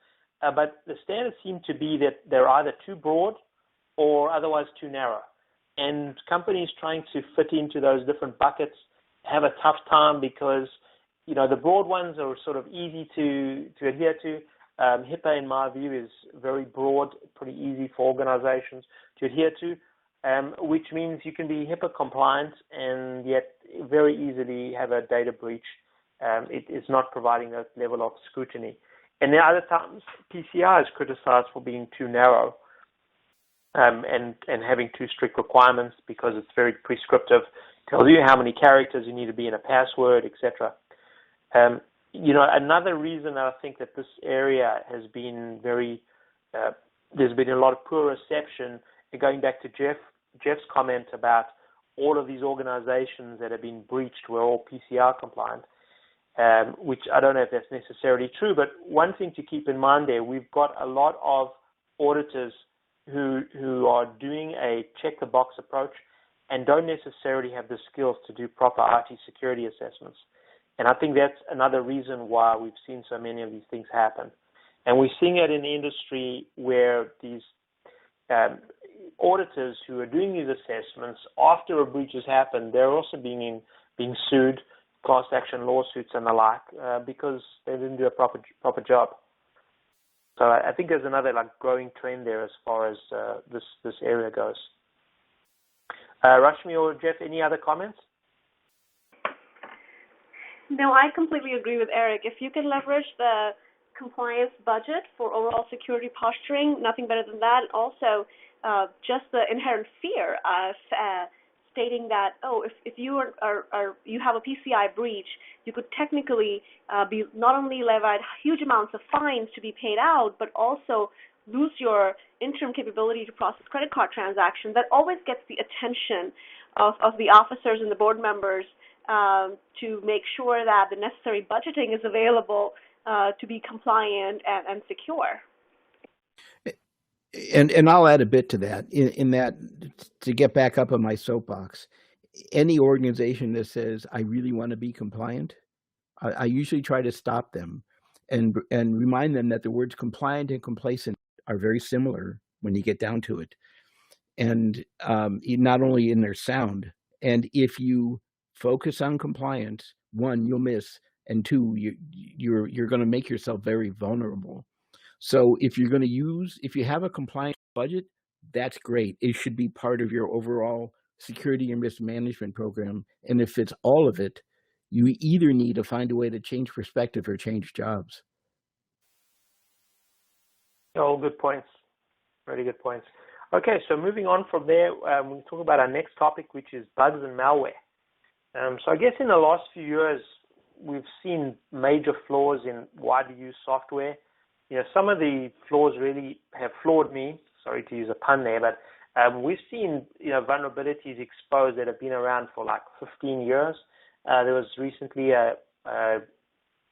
but the standards seem to be that they're either too broad or otherwise too narrow. And companies trying to fit into those different buckets have a tough time because, the broad ones are sort of easy to adhere to. HIPAA, in my view, is very broad, pretty easy for organizations to adhere to, which means you can be HIPAA compliant and yet very easily have a data breach. It is not providing that level of scrutiny. And there are other times PCI is criticized for being too narrow. And having too strict requirements because it's very prescriptive, tells you how many characters you need to be in a password, etc. Another reason I think that this area has been very there's been a lot of poor reception. And going back to Jeff's comment about all of these organizations that have been breached were all PCR compliant, which I don't know if that's necessarily true. But one thing to keep in mind there, we've got a lot of auditors who are doing a check-the-box approach and don't necessarily have the skills to do proper IT security assessments. And I think that's another reason why we've seen so many of these things happen. And we're seeing it in the industry where these auditors who are doing these assessments, after a breach has happened, they're also being sued, class action lawsuits and the like, because they didn't do a proper job. So I think there's another growing trend there as far as this area goes. Rashmi or Jeff, any other comments? No, I completely agree with Eric. If you can leverage the compliance budget for overall security posturing, nothing better than that. Also, just the inherent fear of stating that, if you you have a PCI breach, you could technically be not only levied huge amounts of fines to be paid out, but also lose your interim capability to process credit card transactions. That always gets the attention of the officers and the board members to make sure that the necessary budgeting is available to be compliant and secure. And I'll add a bit to that, in that, to get back up on my soapbox, any organization that says, I really want to be compliant, I usually try to stop them and remind them that the words compliant and complacent are very similar when you get down to it. And not only in their sound, and if you focus on compliance, one, you'll miss, and two, you're going to make yourself very vulnerable. So if you have a compliance budget, that's great. It should be part of your overall security and risk management program. And if it's all of it, you either need to find a way to change perspective or change jobs. All good points. Really good points. Okay, so moving on from there, we'll talk about our next topic, which is bugs and malware. So I guess in the last few years, we've seen major flaws in widely used software. Some of the flaws really have floored me. Sorry to use a pun there, but we've seen vulnerabilities exposed that have been around for 15 years. There was recently a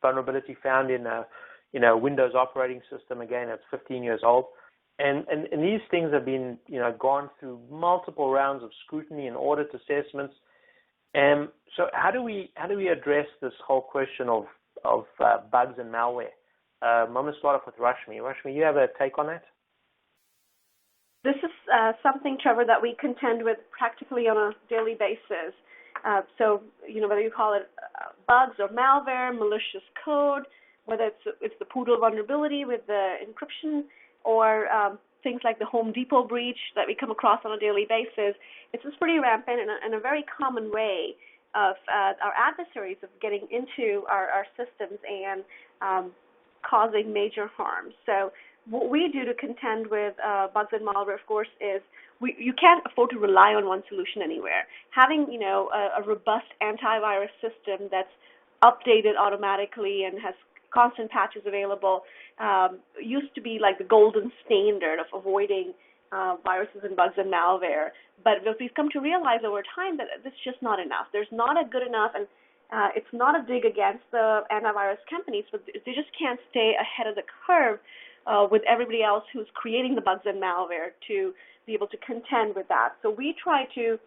vulnerability found in a Windows operating system, again, that's 15 years old. And these things have been gone through multiple rounds of scrutiny and audit assessments. So how do we address this whole question of bugs and malware? I'm going to start off with Rashmi. Rashmi, you have a take on that? This is something, Trevor, that we contend with practically on a daily basis. So, whether you call it bugs or malware, malicious code, whether it's the Poodle vulnerability with the encryption, or things like the Home Depot breach that we come across on a daily basis, it's just pretty rampant and a very common way of our adversaries of getting into our systems and causing major harm. So what we do to contend with bugs and malware, of course, is you can't afford to rely on one solution anywhere. Having a robust antivirus system that's updated automatically and has constant patches available used to be like the golden standard of avoiding viruses and bugs and malware. But we've come to realize over time that it's just not enough. There's not a good enough, and it's not a dig against the antivirus companies, but they just can't stay ahead of the curve with everybody else who's creating the bugs and malware to be able to contend with that. So we try to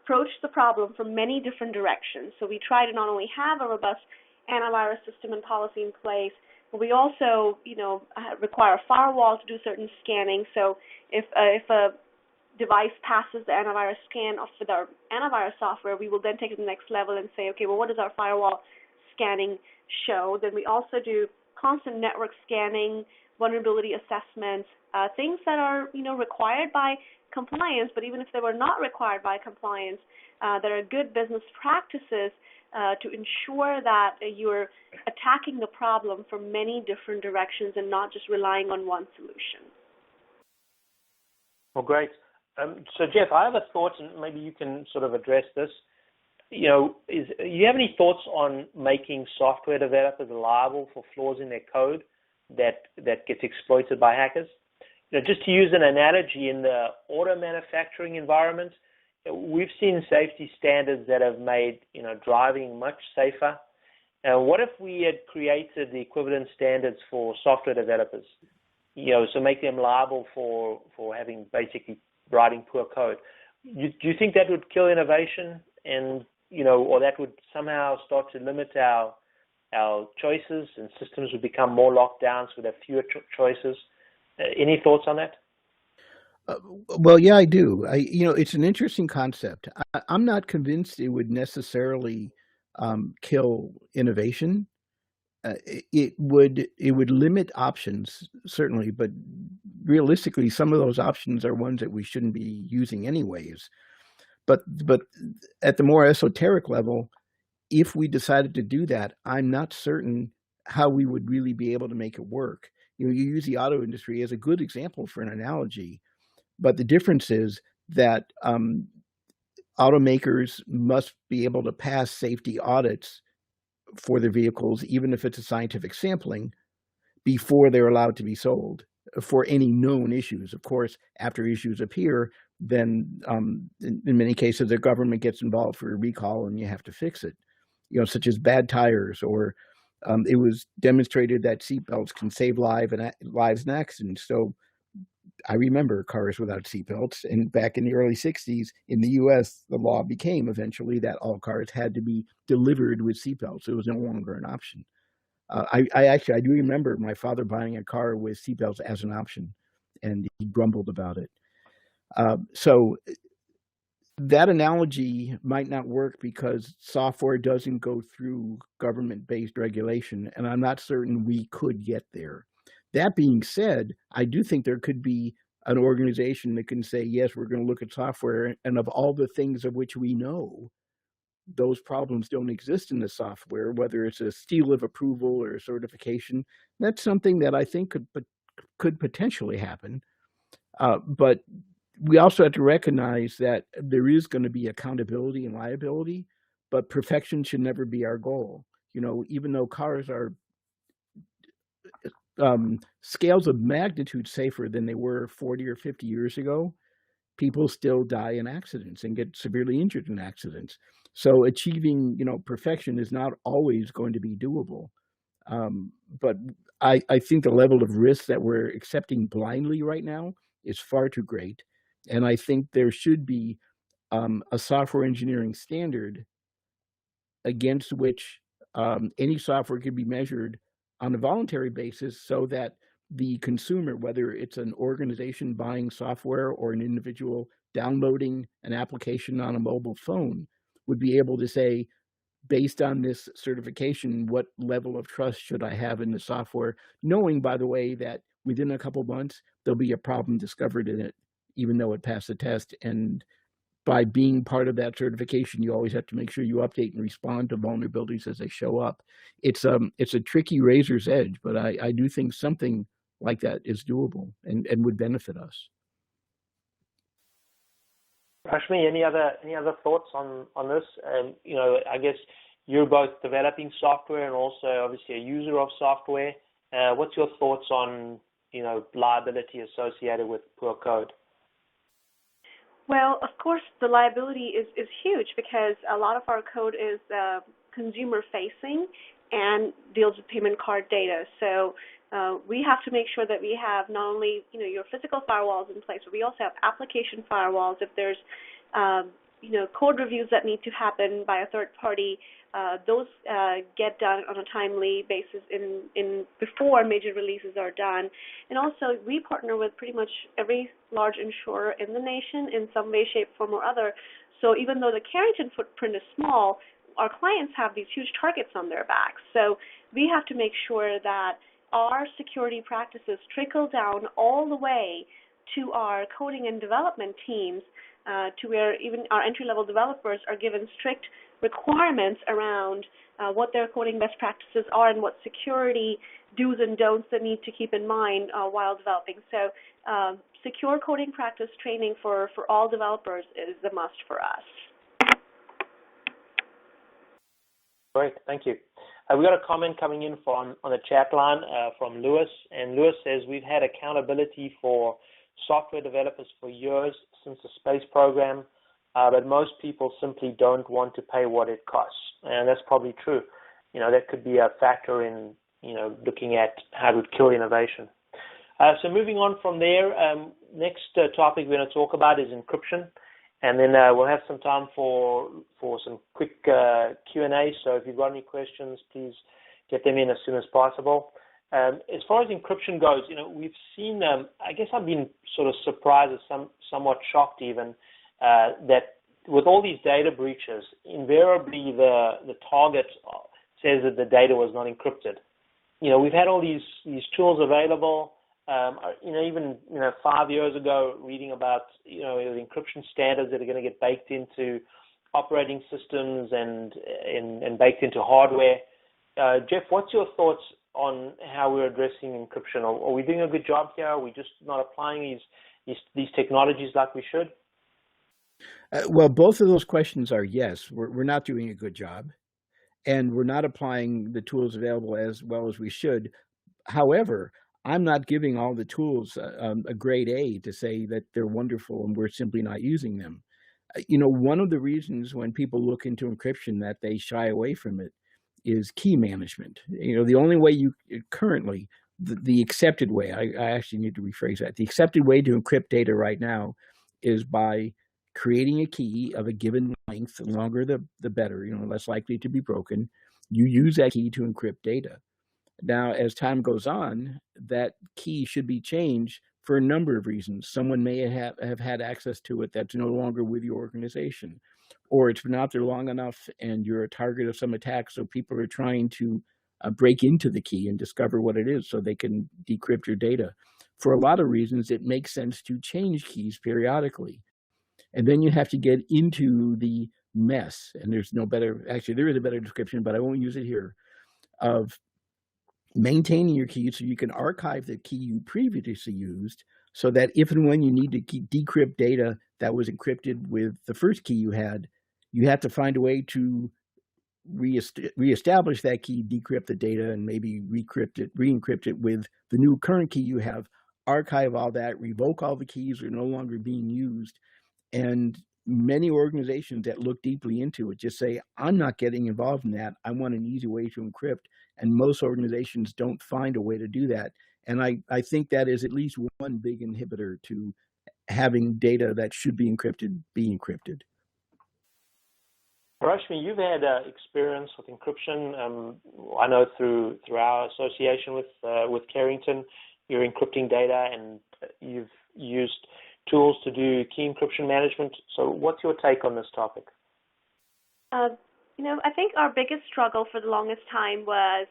approach the problem from many different directions. So we try to not only have a robust antivirus system and policy in place, but we also, require a firewall to do certain scanning. So if a device passes the antivirus scan with our antivirus software, we will then take it to the next level and say, okay, well, what does our firewall scanning show? Then we also do constant network scanning, vulnerability assessments, things that are, required by compliance, but even if they were not required by compliance, that are good business practices to ensure that you're attacking the problem from many different directions and not just relying on one solution. Well, great. So, Jeff, I have a thought, and maybe you can sort of address this. You have any thoughts on making software developers liable for flaws in their code that gets exploited by hackers? just to use an analogy, in the auto manufacturing environment, we've seen safety standards that have made driving much safer. What if we had created the equivalent standards for software developers? So make them liable for having basically writing poor code. Do you think that would kill innovation, and or that would somehow start to limit our choices, and systems would become more locked down, so we'd have fewer choices? Any thoughts on that? Well, yeah, I do. It's an interesting concept. I'm not convinced it would necessarily kill innovation. It would limit options, certainly, but realistically, some of those options are ones that we shouldn't be using anyways. But at the more esoteric level, if we decided to do that, I'm not certain how we would really be able to make it work. You use the auto industry as a good example for an analogy, but the difference is that automakers must be able to pass safety audits for their vehicles, even if it's a scientific sampling, before they're allowed to be sold for any known issues. Of course, after issues appear, then in many cases, the government gets involved for a recall and you have to fix it, such as bad tires, or it was demonstrated that seatbelts can save lives in accidents. So I remember cars without seatbelts, and back in the early 60s in the US, the law became eventually that all cars had to be delivered with seatbelts. It was no longer an option. I do remember my father buying a car with seatbelts as an option, and he grumbled about it. So that analogy might not work because software doesn't go through government-based regulation, and I'm not certain we could get there. That being said, I do think there could be an organization that can say, yes, we're going to look at software, and of all the things of which we know, those problems don't exist in the software, whether it's a seal of approval or a certification. That's something that I think could potentially happen. But we also have to recognize that there is going to be accountability and liability, but perfection should never be our goal. Even though cars are scales of magnitude safer than they were 40 or 50 years ago, people still die in accidents and get severely injured in accidents. So achieving, perfection is not always going to be doable. But I think the level of risk that we're accepting blindly right now is far too great. And I think there should be a software engineering standard against which any software can be measured on a voluntary basis, so that the consumer, whether it's an organization buying software or an individual downloading an application on a mobile phone, would be able to say, based on this certification, what level of trust should I have in the software, knowing, by the way, that within a couple of months, there'll be a problem discovered in it, even though it passed the test. And by being part of that certification, you always have to make sure you update and respond to vulnerabilities as they show up. It's a tricky razor's edge, but I do think something like that is doable and would benefit us. Rashmi, any other thoughts on this? I guess you're both developing software and also obviously a user of software. What's your thoughts on liability associated with poor code? Well, of course, the liability is huge because a lot of our code is consumer-facing and deals with payment card data. So we have to make sure that we have not only your physical firewalls in place, but we also have application firewalls. If there's code reviews that need to happen by a third party, those get done on a timely basis before major releases are done. And also, we partner with pretty much every large insurer in the nation in some way, shape, form, or other. So even though the Carrington footprint is small, our clients have these huge targets on their backs. So we have to make sure that our security practices trickle down all the way to our coding and development teams, to where even our entry-level developers are given strict requirements around what their coding best practices are and what security do's and don'ts they need to keep in mind while developing. So secure coding practice training for all developers is a must for us. Great, thank you. We got a comment coming in on the chat line from Lewis, and Lewis says, we've had accountability for software developers for years since the space program, but most people simply don't want to pay what it costs, and that's probably true. That could be a factor in, looking at how to kill innovation. So moving on from there, next topic we're going to talk about is encryption, and then we'll have some time for some quick Q&A. So if you've got any questions, please get them in as soon as possible. As far as encryption goes, we've seen, I guess I've been sort of surprised and somewhat shocked even, that with all these data breaches, invariably the target says that the data was not encrypted. We've had all these tools available. Even 5 years ago, reading about the encryption standards that are going to get baked into operating systems and baked into hardware. Jeff, what's your thoughts on how we're addressing encryption? Are we doing a good job here? Are we just not applying these technologies like we should? Well, both of those questions are yes. We're not doing a good job, and we're not applying the tools available as well as we should. However, I'm not giving all the tools a grade A to say that they're wonderful and we're simply not using them. One of the reasons when people look into encryption that they shy away from it is key management. The only way currently, the accepted way, I actually need to rephrase that. The accepted way to encrypt data right now is by creating a key of a given length. The longer the better, less likely to be broken. You use that key to encrypt data. Now, as time goes on, that key should be changed for a number of reasons. Someone may have had access to it that's no longer with your organization, or it's been out there long enough and you're a target of some attack, so people are trying to break into the key and discover what it is so they can decrypt your data. For a lot of reasons, it makes sense to change keys periodically. And then you have to get into the mess, and there is a better description, but I won't use it here, of maintaining your key so you can archive the key you previously used, so that if and when you need to decrypt data that was encrypted with the first key you have to find a way to reestablish that key, decrypt the data, and maybe re-encrypt it with the new current key you have, archive all that, revoke all the keys that are no longer being used. And many organizations that look deeply into it just say, I'm not getting involved in that. I want an easy way to encrypt. And most organizations don't find a way to do that. And I think that is at least one big inhibitor to having data that should be encrypted be encrypted. Rashmi, you've had experience with encryption. I know through our association with Carrington, you're encrypting data and you've used tools to do key encryption management. So what's your take on this topic? I think our biggest struggle for the longest time was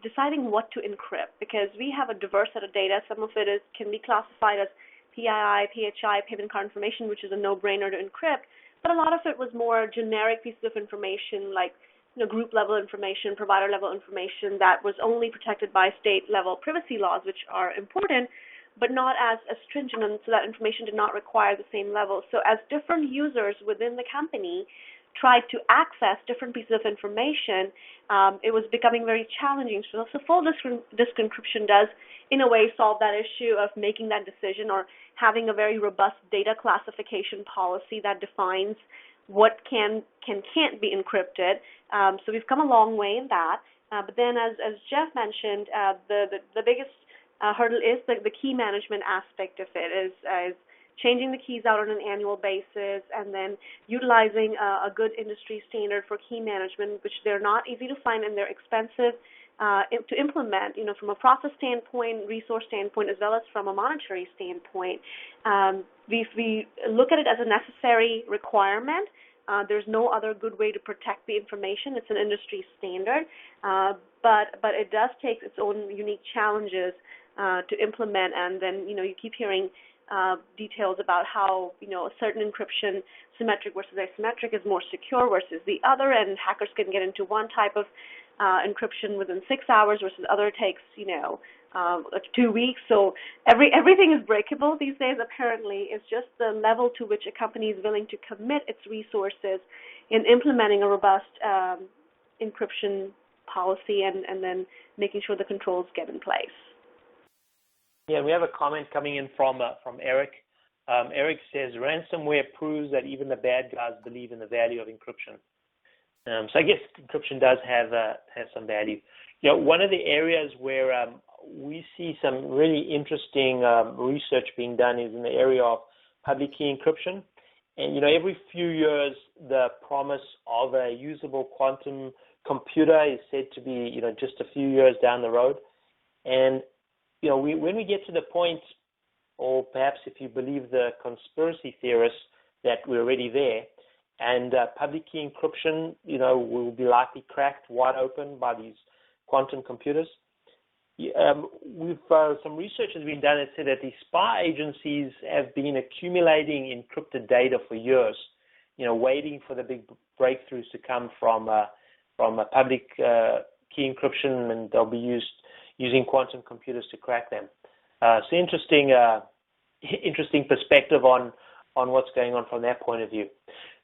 deciding what to encrypt, because we have a diverse set of data. Some of it can be classified as PII, PHI, payment card information, which is a no-brainer to encrypt. But a lot of it was more generic pieces of information, like group-level information, provider-level information that was only protected by state-level privacy laws, which are important, but not as stringent, and so that information did not require the same level. So as different users within the company tried to access different pieces of information, it was becoming very challenging. So full disk encryption does, in a way, solve that issue of making that decision, or having a very robust data classification policy that defines what can't be encrypted. So we've come a long way in that. But then, as Jeff mentioned, the biggest hurdle is the key management aspect of it, is changing the keys out on an annual basis, and then utilizing a good industry standard for key management, which they're not easy to find and they're expensive to implement, from a process standpoint, resource standpoint, as well as from a monetary standpoint. We look at it as a necessary requirement. There's no other good way to protect the information. It's an industry standard, but it does take its own unique challenges to implement, and then you keep hearing details about how a certain encryption, symmetric versus asymmetric, is more secure versus the other, and hackers can get into one type of encryption within 6 hours versus other takes 2 weeks. So everything is breakable these days. Apparently, it's just the level to which a company is willing to commit its resources in implementing a robust encryption policy and then making sure the controls get in place. Yeah, we have a comment coming in from Eric. Eric says, ransomware proves that even the bad guys believe in the value of encryption. So I guess encryption does have some value. One of the areas where we see some really interesting research being done is in the area of public key encryption. And, every few years, the promise of a usable quantum computer is said to be, just a few years down the road. And, when we get to the point, or perhaps if you believe the conspiracy theorists, that we're already there, and public key encryption, will be likely cracked wide open by these quantum computers. Some research has been done that said that the spy agencies have been accumulating encrypted data for years, waiting for the big breakthroughs to come from a public key encryption, and they'll be using quantum computers to crack them. So interesting perspective on what's going on from that point of view.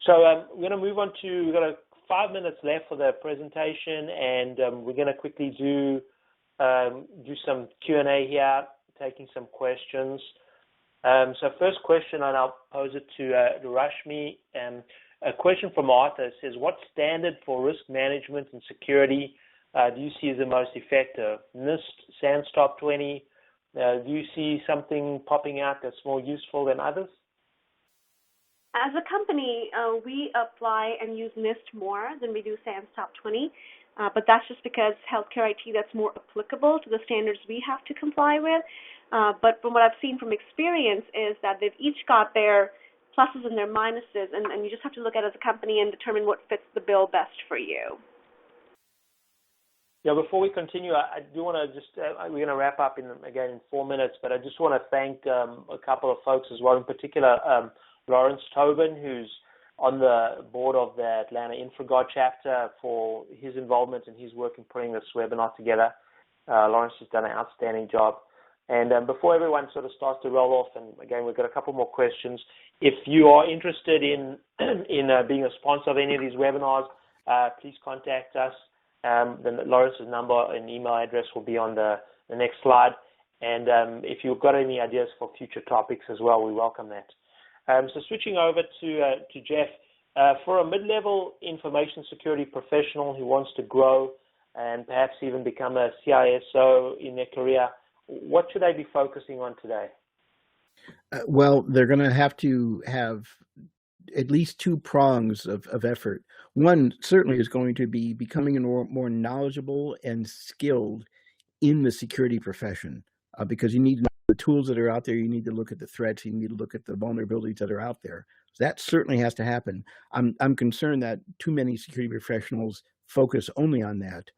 So we're going to move on to, we've got 5 minutes left for the presentation, and we're going to quickly do some Q&A here, taking some questions. So first question, and I'll pose it to Rashmi. A question from Arthur says, what standard for risk management and security do you see as the most effective? NIST, SANS Top 20? Do you see something popping out that's more useful than others? As a company, we apply and use NIST more than we do SANS Top 20, but that's just because healthcare IT, that's more applicable to the standards we have to comply with. But from what I've seen from experience is that they've each got their pluses and their minuses, and you just have to look at it as a company and determine what fits the bill best for you. Yeah, before we continue, I do want to just, we're going to wrap up in 4 minutes, but I just want to thank a couple of folks as well, in particular Lawrence Tobin, who's on the board of the Atlanta InfraGard chapter, for his involvement and his work in putting this webinar together. Lawrence has done an outstanding job. And before everyone sort of starts to roll off, and again, we've got a couple more questions. If you are interested in being a sponsor of any of these webinars, please contact us. Then Lawrence's number and email address will be on the next slide. And if you've got any ideas for future topics as well, we welcome that. So switching over to Jeff, for a mid-level information security professional who wants to grow and perhaps even become a CISO in their career, what should they be focusing on today? Well, they're going to have at least two prongs of effort. One certainly is going to be becoming more knowledgeable and skilled in the security profession, because you need to know the tools that are out there. You need to look at the threats. You need to look at the vulnerabilities that are out there. So that certainly has to happen. I'm concerned that too many security professionals focus only on that.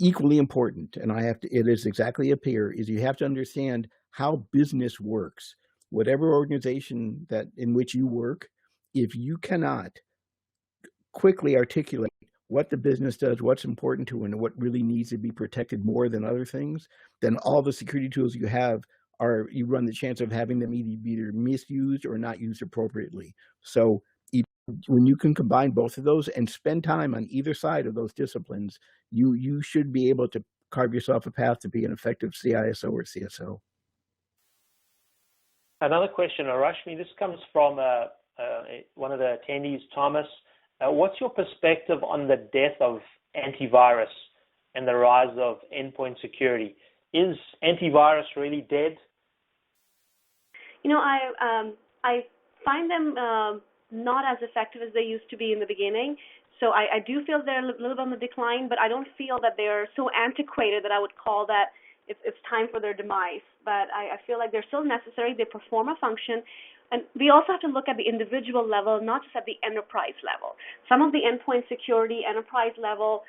Equally important, and it is exactly up here, is you have to understand how business works. Whatever organization in which you work, if you cannot quickly articulate what the business does, what's important to it, and what really needs to be protected more than other things, then all the security tools you have you run the chance of having them either misused or not used appropriately. So when you can combine both of those and spend time on either side of those disciplines, you should be able to carve yourself a path to be an effective CISO or CSO. Another question, Rashmi, this comes from one of the attendees, Thomas. What's your perspective on the death of antivirus and the rise of endpoint security? Is antivirus really dead? I find them not as effective as they used to be in the beginning. So I do feel they're a little bit on the decline, but I don't feel that they're so antiquated that I would call that it's time for their demise. But I feel like they're still necessary. They perform a function. And we also have to look at the individual level, not just at the enterprise level. Some of the endpoint security, enterprise level,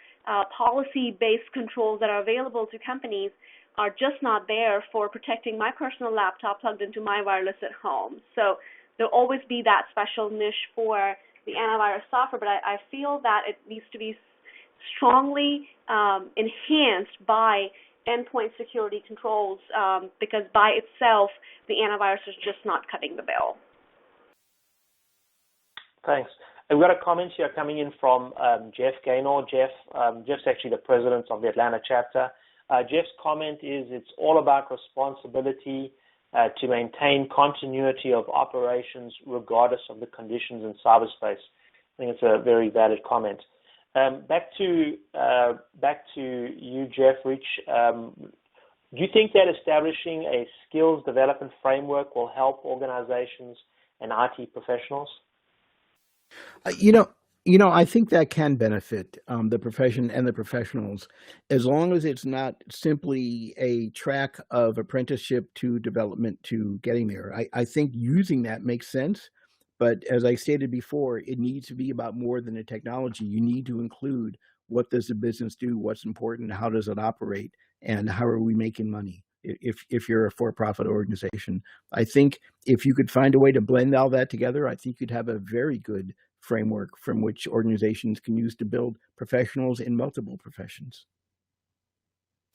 policy-based controls that are available to companies are just not there for protecting my personal laptop plugged into my wireless at home. So there'll always be that special niche for the antivirus software, but I feel that it needs to be strongly enhanced by endpoint security controls, because by itself, the antivirus is just not cutting the bill. Thanks. We've got a comment here coming in from Jeff Gaynor. Jeff's actually the president of the Atlanta chapter. Jeff's comment is, it's all about responsibility to maintain continuity of operations regardless of the conditions in cyberspace. I think it's a very valid comment. Back to you, Jeff Rich. Do you think that establishing a skills development framework will help organizations and IT professionals? I think that can benefit the profession and the professionals, as long as it's not simply a track of apprenticeship to development to getting there. I think using that makes sense, but as I stated before, it needs to be about more than the technology. You need to include, what does the business do, what's important, how does it operate, and how are we making money if you're a for-profit organization. I think if you could find a way to blend all that together, I think you'd have a very good framework from which organizations can use to build professionals in multiple professions.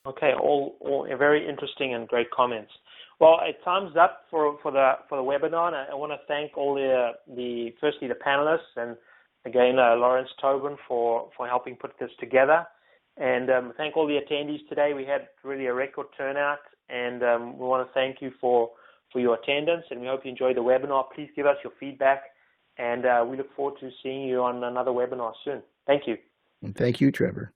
Okay, all very interesting and great comments. Well, time's up for the webinar. And I want to thank all firstly the panelists, and again Lawrence Tobin for helping put this together, and thank all the attendees today. We had really a record turnout, and we want to thank you for your attendance, and we hope you enjoyed the webinar. Please give us your feedback, and we look forward to seeing you on another webinar soon. Thank you. And thank you, Trevor.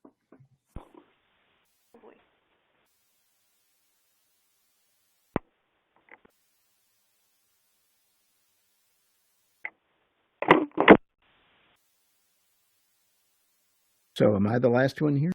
So am I the last one here?